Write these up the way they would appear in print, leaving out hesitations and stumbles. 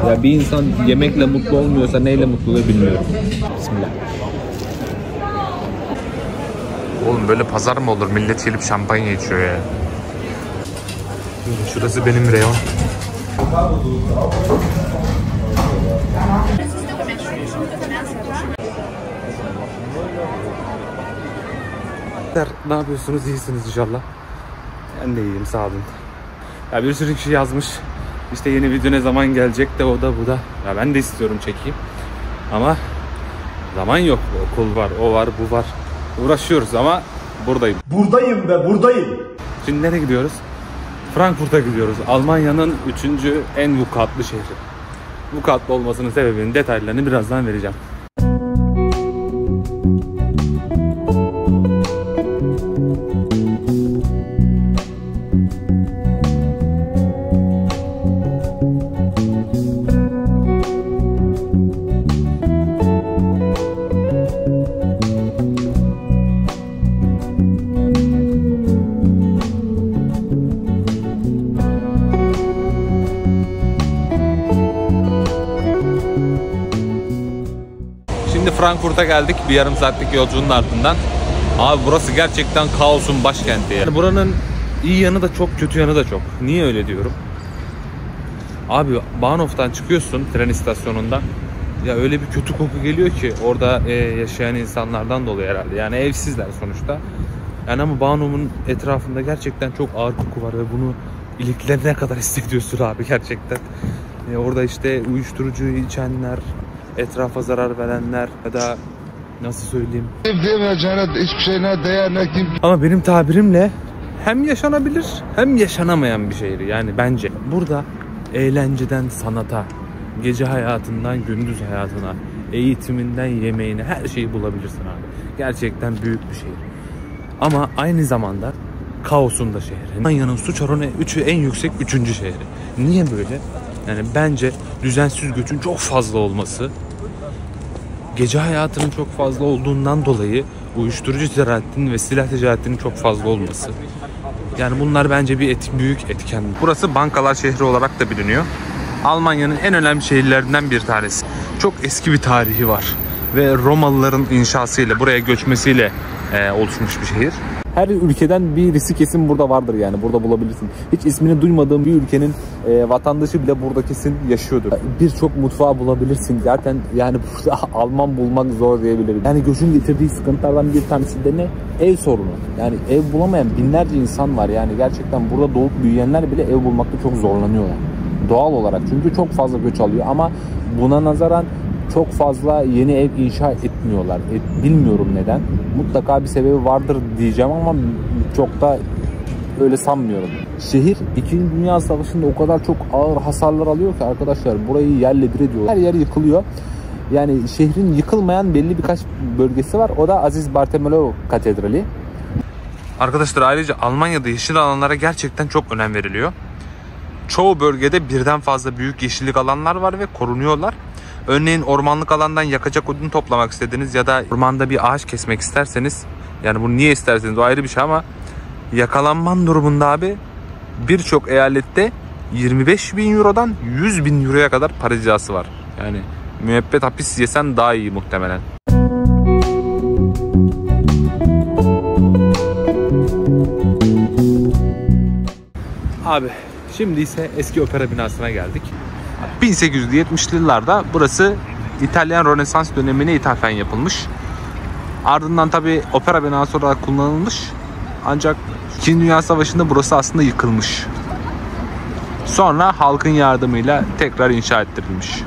Ya bir insan yemekle mutlu olmuyorsa neyle mutlu oluyor bilmiyorum. Bismillah. Oğlum böyle pazar mı olur? Millet gelip şampanya içiyor ya. Şurası benim reyon. Ne yapıyorsunuz? İyisiniz inşallah. Ben de iyiyim, sağ olun. Ya bir sürü kişi yazmış. İşte yeni video ne zaman gelecek de o da bu da. Ya ben de istiyorum çekeyim. Ama zaman yok. Okul var, o var, bu var. Uğraşıyoruz ama buradayım. Buradayım ve buradayım. Şimdi nereye gidiyoruz? Frankfurt'a gidiyoruz. Almanya'nın 3. en vukuatlı şehri. Vukuatlı olmasının sebebinin detaylarını birazdan vereceğim. Şimdi Frankfurt'a geldik bir yarım saatlik yolculuğun ardından. Abi burası gerçekten kaosun başkenti. Yani buranın iyi yanı da çok, kötü yanı da çok. Niye öyle diyorum? Abi Bahnhof'tan çıkıyorsun tren istasyonundan. Ya öyle bir kötü koku geliyor ki orada yaşayan insanlardan dolayı herhalde. Yani evsizler sonuçta. Yani ama Bahnhof'un etrafında gerçekten çok ağır koku var ve bunu iliklerine kadar hissediyorsun abi gerçekten. Orada işte uyuşturucuyu içenler, etrafa zarar verenler ya da nasıl söyleyeyim? Hiçbir şeyine değer ne kim? Ama benim tabirimle hem yaşanabilir hem yaşanamayan bir şehir yani bence. Burada eğlenceden sanata, gece hayatından gündüz hayatına, eğitiminden yemeğine her şeyi bulabilirsin abi. Gerçekten büyük bir şehir. Ama aynı zamanda kaosun da şehri. Almanya'nın suç oranı en yüksek 3. şehri. Niye böyle? Yani bence düzensiz göçün çok fazla olması, gece hayatının çok fazla olduğundan dolayı uyuşturucu ticaretinin ve silah ticaretinin çok fazla olması. Yani bunlar bence büyük etken. Burası bankalar şehri olarak da biliniyor. Almanya'nın en önemli şehirlerinden bir tanesi. Çok eski bir tarihi var. Ve Romalıların inşasıyla, buraya göçmesiyle oluşmuş bir şehir. Her ülkeden birisi kesin burada vardır yani. Burada bulabilirsin. Hiç ismini duymadığım bir ülkenin vatandaşı bile burada kesin yaşıyordur. Birçok mutfağı bulabilirsin. Zaten yani burada Alman bulmak zor diyebilirim. Yani göçün getirdiği sıkıntılardan bir tanesi de ne? Ev sorunu. Yani ev bulamayan binlerce insan var. Yani gerçekten burada doğup büyüyenler bile ev bulmakta çok zorlanıyorlar. Doğal olarak. Çünkü çok fazla göç alıyor ama buna nazaran çok fazla yeni ev inşa etmiyorlar. Bilmiyorum neden. Mutlaka bir sebebi vardır diyeceğim ama çok da öyle sanmıyorum. Şehir 2. Dünya Savaşı'nda o kadar çok ağır hasarlar alıyor ki arkadaşlar burayı yerle bir ediyor. Her yer yıkılıyor. Yani şehrin yıkılmayan belli birkaç bölgesi var. O da Aziz Bartolomeo Katedrali. Arkadaşlar ayrıca Almanya'da yeşil alanlara gerçekten çok önem veriliyor. Çoğu bölgede birden fazla büyük yeşillik alanlar var ve korunuyorlar. Örneğin ormanlık alandan yakacak odun toplamak istediniz ya da ormanda bir ağaç kesmek isterseniz, yani bunu niye isterseniz o ayrı bir şey ama yakalanman durumunda abi birçok eyalette 25.000 Euro'dan 100.000 Euro'ya kadar para cezası var. Yani müebbet hapis yesen daha iyi muhtemelen. Abi şimdi ise eski opera binasına geldik. 1870'li yıllarda burası İtalyan Rönesans dönemine ithafen yapılmış. Ardından tabi opera binası olarak kullanılmış. Ancak 2. Dünya Savaşı'nda burası aslında yıkılmış. Sonra halkın yardımıyla tekrar inşa ettirilmiş.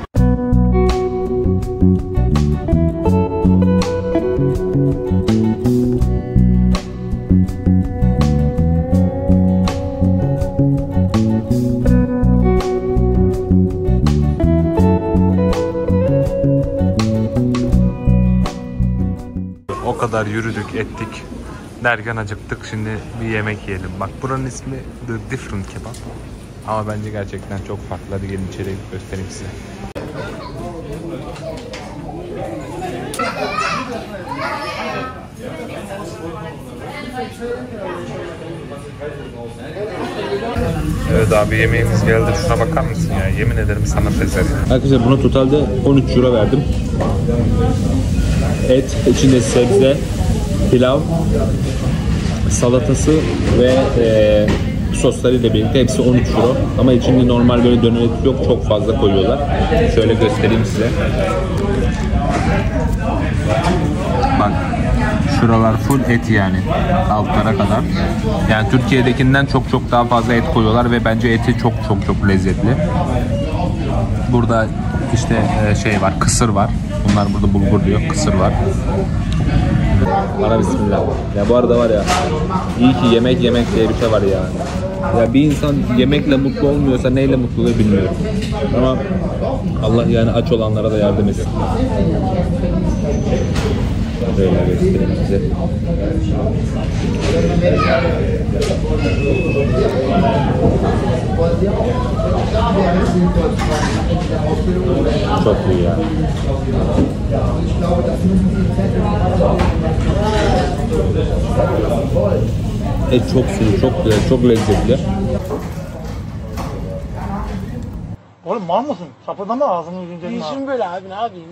O kadar yürüdük ettik derken acıktık, şimdi bir yemek yiyelim. Bak buranın ismi The Different Kebap ama bence gerçekten çok farklı. Hadi gelin içeri göstereyim size. Evet abi, yemeğimiz geldi. Şuna bakar mısın ya? Yemin ederim sana eser. Arkadaşlar buna totalde 13 euro verdim. Et, içinde sebze, pilav, salatası ve soslarıyla birlikte hepsi 13 euro. Ama içinde normal böyle döner et yok, çok fazla koyuyorlar. Şöyle göstereyim size. Bak, şuralar full et yani, altlara kadar. Yani Türkiye'dekinden çok çok daha fazla et koyuyorlar ve bence eti çok çok çok lezzetli. Burada işte şey var, kısır var. Bunlar burada bulgur diyor, kısır var. Bana bismillah. Ya bu arada var ya, iyi ki yemek diye bir şey var ya. Ya bir insan yemekle mutlu olmuyorsa neyle mutlu oluyor bilmiyorum. Ama Allah yani aç olanlara da yardım etsin. Böyle göstereyim size. Çok iyi ya. Et çok sulu, çok güzel, çok lezzetli. Oğlum mal mısın? Sapırdama ağzını yüzünü İşim böyle abi, ne yapayım?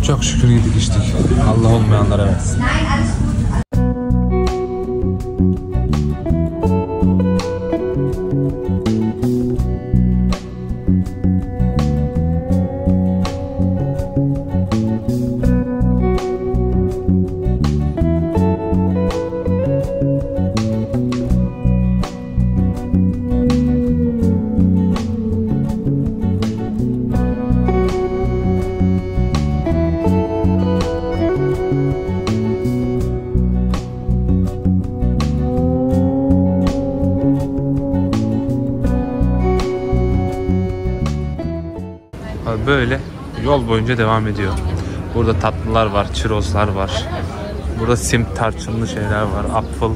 Çok şükür yedik içtik. Allah olmayanlara versin. Böyle yol boyunca devam ediyor. Burada tatlılar var, churroslar var. Burada simt tarçınlı şeyler var. Apfel,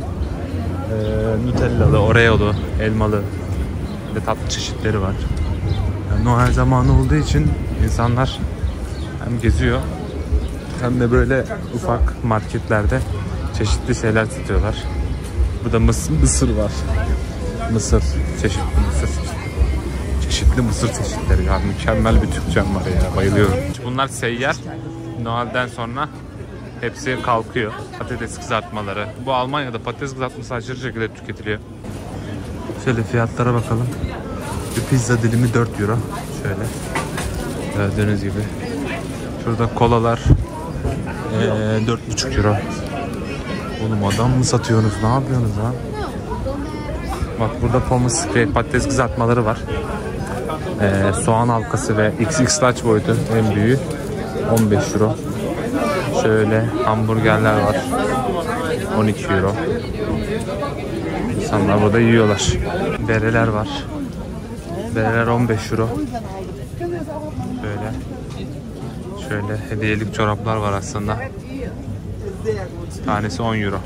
nutellalı, oreo'lu, elmalı ve tatlı çeşitleri var. Yani Noel zamanı olduğu için insanlar hem geziyor hem de böyle ufak marketlerde çeşitli şeyler satıyorlar. Burada mısır var. Mısır, çeşitli mısır çeşitleri. Çeşitli mısır çeşitleri ya, mükemmel bir Türkçem var ya, bayılıyorum. Bunlar seyyar, Noel'den sonra hepsi kalkıyor. Patates kızartmaları. Bu Almanya'da patates kızartması aşırı şekilde tüketiliyor. Şöyle fiyatlara bakalım. Bir pizza dilimi 4 euro. Şöyle gördüğünüz gibi. Şurada kolalar 4,5 euro. Oğlum adam mı satıyorsunuz? Ne yapıyorsunuz lan? Bak burada pommes patates kızartmaları var. Soğan halkası ve XX large boyutu en büyüğü 15 euro. Şöyle hamburgerler var 12 euro. İnsanlar burada yiyorlar. Bereler var. Bereler 15 euro. Şöyle hediyelik çoraplar var aslında. Tanesi 10 euro.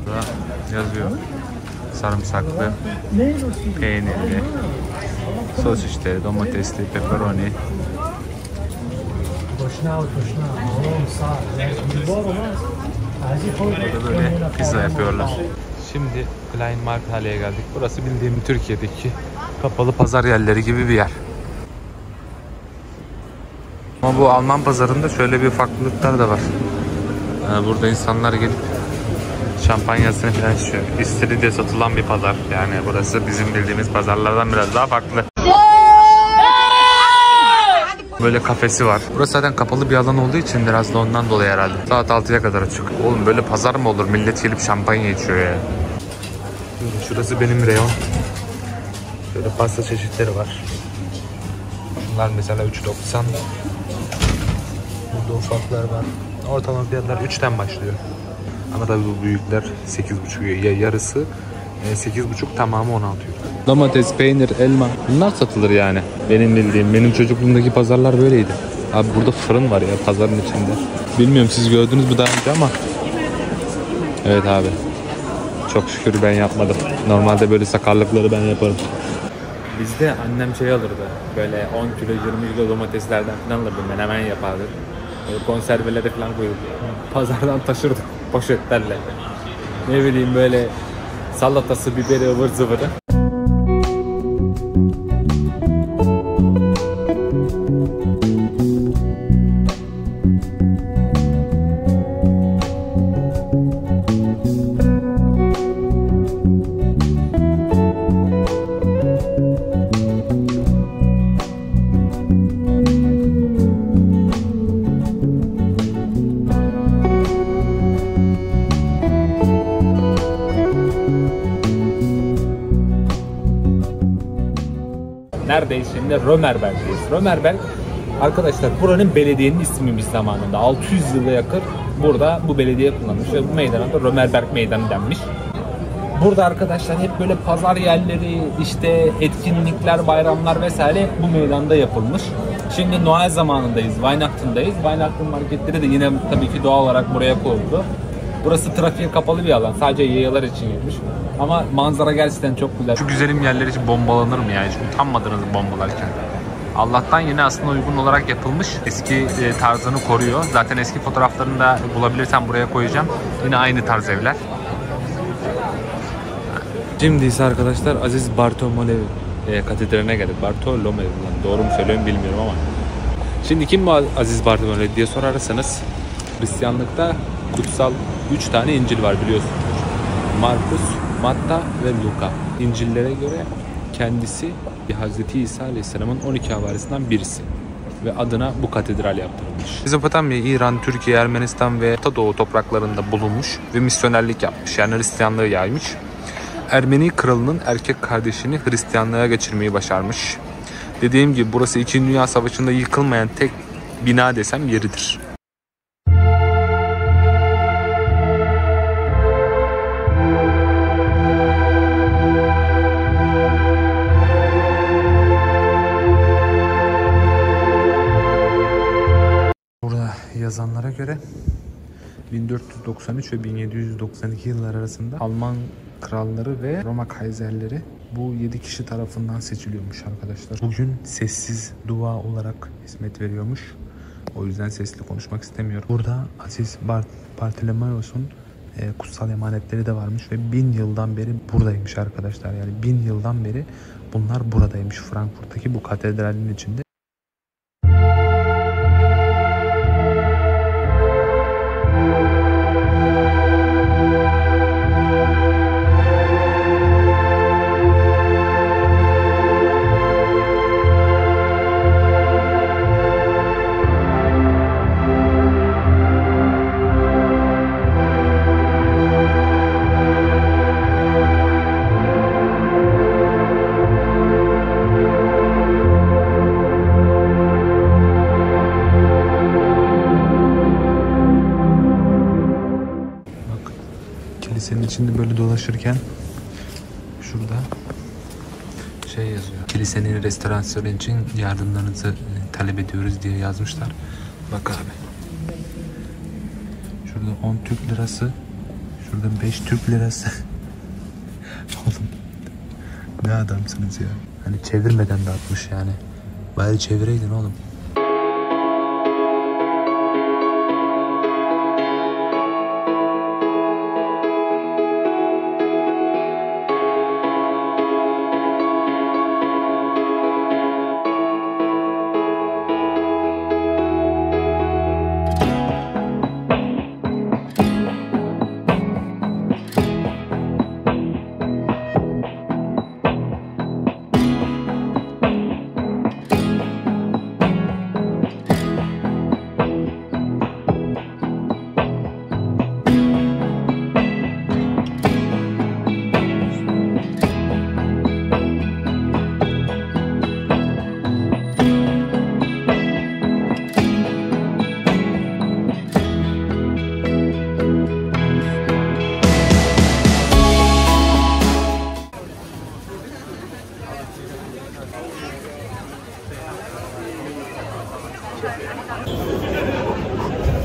Burada yazıyor. Sarımsaklı, peynirli, sosisli, domatesli, pepperoni. Burada böyle pizza yapıyorlar. Şimdi Klein Markthalle'ye geldik. Burası bildiğim Türkiye'deki kapalı pazar yerleri gibi bir yer. Ama bu Alman pazarında şöyle bir farklılıklar da var. Burada insanlar gelip şampanyasını falan içiyor. İstiridye satılan bir pazar. Yani burası bizim bildiğimiz pazarlardan biraz daha farklı. Böyle kafesi var. Burası zaten kapalı bir alan olduğu için biraz da ondan dolayı herhalde. Saat 6'ya kadar açık. Oğlum böyle pazar mı olur? Millet gelip şampanya içiyor ya. Şurası benim reyon. Şöyle pasta çeşitleri var. Bunlar mesela 3.90. Burada ufaklar var. Ortalama fiyatlar 3'ten başlıyor. Ama tabii bu büyükler 8,5 ya, yarısı 8,5, tamamı 16 euro. Domates, peynir, elma, bunlar satılır yani. Benim bildiğim, benim çocukluğumdaki pazarlar böyleydi. Abi burada fırın var ya pazarın içinde. Bilmiyorum siz gördünüz mü daha önce ama. Evet abi. Çok şükür ben yapmadım. Normalde böyle sakarlıkları ben yaparım. Bizde annem şey alırdı. Böyle 10 kilo 20 kilo domateslerden falan alırdı. Menemen yapardı. Böyle konservelere falan koyuyordu. Pazardan taşırdı. poşetlerle. Ne bileyim böyle salatası, biberi, ıvır zıvırı. Neredeyiz şimdi? Römerberg'deyiz. Römerberg arkadaşlar buranın belediyenin ismiymiş zamanında. 600 yıla yakın burada bu belediye kullanmış ve bu meydana da Römerberg Meydanı denmiş. Burada arkadaşlar hep böyle pazar yerleri, işte etkinlikler, bayramlar vesaire bu meydanda yapılmış. Şimdi Noel zamanındayız, Weihnachten'dayız. Weihnachten marketleri de yine tabii ki doğal olarak buraya koyuldu. Burası trafiğe kapalı bir alan. Sadece yayalar için yapılmış. Ama manzara gerçekten çok güzel. Şu güzelim yerler için bombalanır mı yani? Hiç utanmadınız bombalarken. Allah'tan yine aslında uygun olarak yapılmış. Eski tarzını koruyor. Zaten eski fotoğraflarını da bulabilirsem buraya koyacağım. Yine aynı tarz evler. Şimdi ise arkadaşlar Aziz Bartolomeu Katedrali'ne geldik. Bartolomeu, doğru mu söylüyorum bilmiyorum ama. Şimdi kim bu Aziz Bartolomeu diye sorarsanız, Hristiyanlıkta kutsal 3 tane İncil var biliyorsunuz. Markus, Matta ve Luka. İncil'lere göre kendisi Hz. İsa Aleyhisselam'ın 12 havarisinden birisi. Ve adına bu katedral yaptırılmış. Mezopotamya, İran, Türkiye, Ermenistan ve Orta Doğu topraklarında bulunmuş ve misyonerlik yapmış. Yani Hristiyanlığı yaymış. Ermeni kralının erkek kardeşini Hristiyanlığa geçirmeyi başarmış. Dediğim gibi burası 2. Dünya Savaşı'nda yıkılmayan tek bina desem yeridir. Burada yazanlara göre 1493 ve 1792 yıllar arasında Alman kralları ve Roma kaiserleri bu 7 kişi tarafından seçiliyormuş arkadaşlar. Bugün sessiz dua olarak hizmet veriyormuş. O yüzden sesli konuşmak istemiyorum. Burada Aziz Bartolomeus'un kutsal emanetleri de varmış ve 1000 yıldan beri buradaymış arkadaşlar. Yani 1000 yıldan beri bunlar buradaymış, Frankfurt'taki bu katedralin içinde. Kilisenin içinde böyle dolaşırken şurada şey yazıyor. Kilisenin restorasyonu için yardımlarınızı talep ediyoruz diye yazmışlar. Bak abi. Şurada 10 Türk lirası. Şurada 5 Türk lirası. Oğlum ne adamsınız ya. Hani çevirmeden de atmış yani. Bari çevireydin oğlum.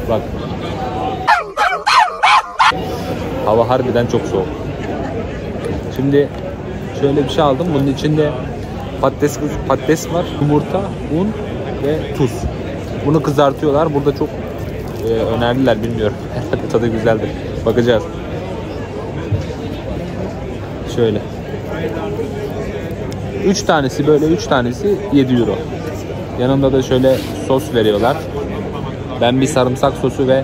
Bak. Hava harbiden çok soğuk. Şimdi şöyle bir şey aldım. Bunun içinde patates var, yumurta, un ve tuz. Bunu kızartıyorlar. Burada çok önerdiler, bilmiyorum. Tadı güzeldir. Bakacağız. Şöyle. 3 tanesi böyle, 3 tanesi 7 euro. Yanında da şöyle sos veriyorlar. Ben bir sarımsak sosu ve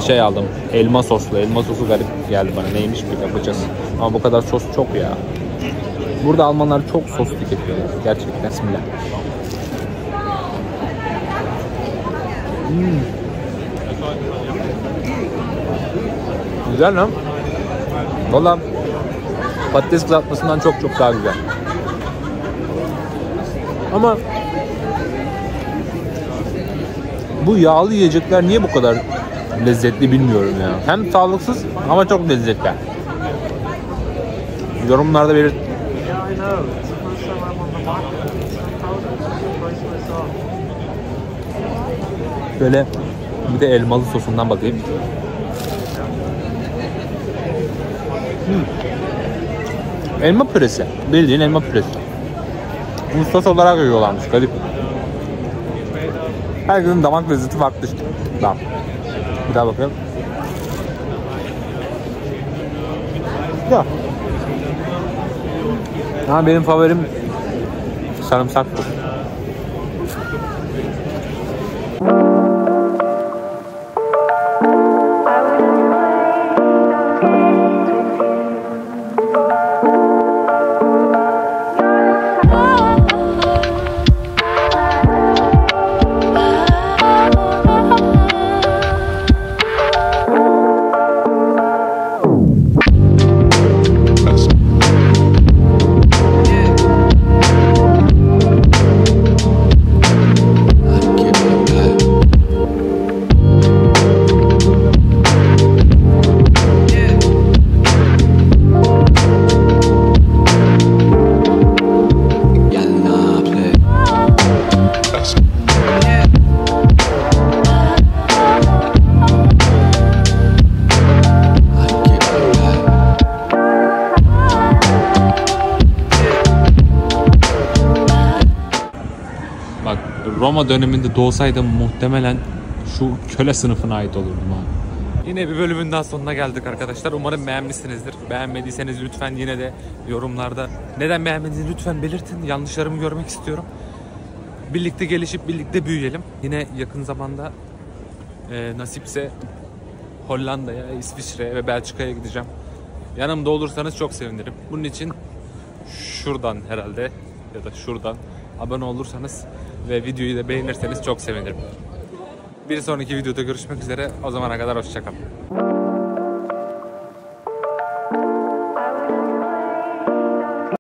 şey aldım. Elma soslu. Elma sosu garip geldi bana. Neymiş bir bakacağız. Ama bu kadar sos çok ya. Burada Almanlar çok sos tüketiyorlar. Gerçekten. Bismillah. Güzel lan. Valla patates kızartmasından çok daha güzel. Ama bu yağlı yiyecekler niye bu kadar lezzetli bilmiyorum ya. Hem sağlıksız ama çok lezzetli. Yorumlarda belirt. Böyle bir de elmalı sosundan bakayım. Elma püresi. Bildiğin elma püresi. Bunu sos olarak yiyorlarmış. Garip. Herkesin damak lezzeti farklı işte. Tamam. Bir daha bakalım. Ya. Ama benim favorim sarımsak sos. Roma döneminde doğsaydım muhtemelen şu köle sınıfına ait olurdum ha. Yine bir bölümün daha sonuna geldik arkadaşlar. Umarım beğenmişsinizdir. Beğenmediyseniz lütfen yine de yorumlarda neden beğenmediğinizi lütfen belirtin. Yanlışlarımı görmek istiyorum. Birlikte gelişip birlikte büyüyelim. Yine yakın zamanda nasipse Hollanda'ya, İsviçre'ye ve Belçika'ya gideceğim. Yanımda olursanız çok sevinirim. Bunun için şuradan herhalde ya da şuradan abone olursanız ve videoyu da beğenirseniz çok sevinirim. Bir sonraki videoda görüşmek üzere. O zamana kadar hoşça kalın.